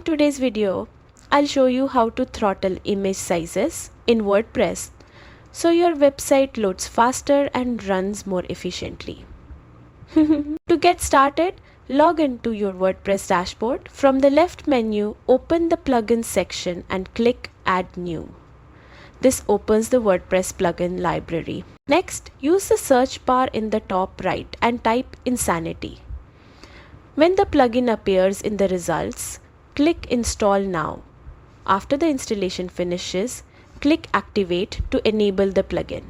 today's video, I'll show you how to throttle image sizes in WordPress so your website loads faster and runs more efficiently. To get started, log into your WordPress dashboard. From the left menu, open the plugins section and click Add New. This opens the WordPress plugin library. Next, use the search bar in the top right and type Insanity. When the plugin appears in the results, click Install Now. After the installation finishes, click Activate to enable the plugin.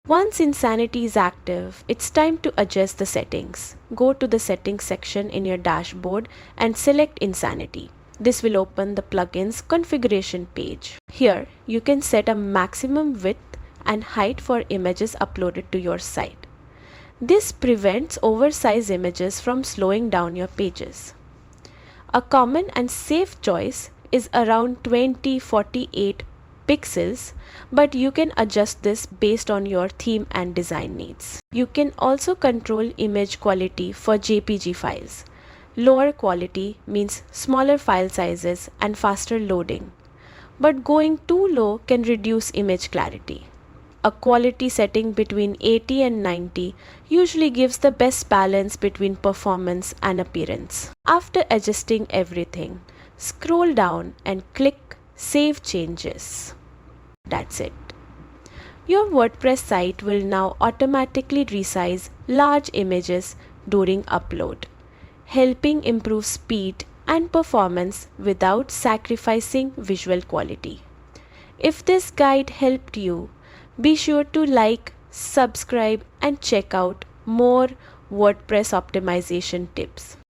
Once Insanity is active, it's time to adjust the settings. Go to the settings section in your dashboard and select Insanity. This will open the plugin's configuration page. Here, you can set a maximum width and height for images uploaded to your site. This prevents oversized images from slowing down your pages. A common and safe choice is around 2048 pixels, but you can adjust this based on your theme and design needs. You can also control image quality for JPG files. Lower quality means smaller file sizes and faster loading, but going too low can reduce image clarity. A quality setting between 80 and 90 usually gives the best balance between performance and appearance. After adjusting everything, scroll down and click Save Changes. That's it. Your WordPress site will now automatically resize large images during upload, helping improve speed and performance without sacrificing visual quality. If this guide helped you, be sure to like, subscribe, and check out more WordPress optimization tips.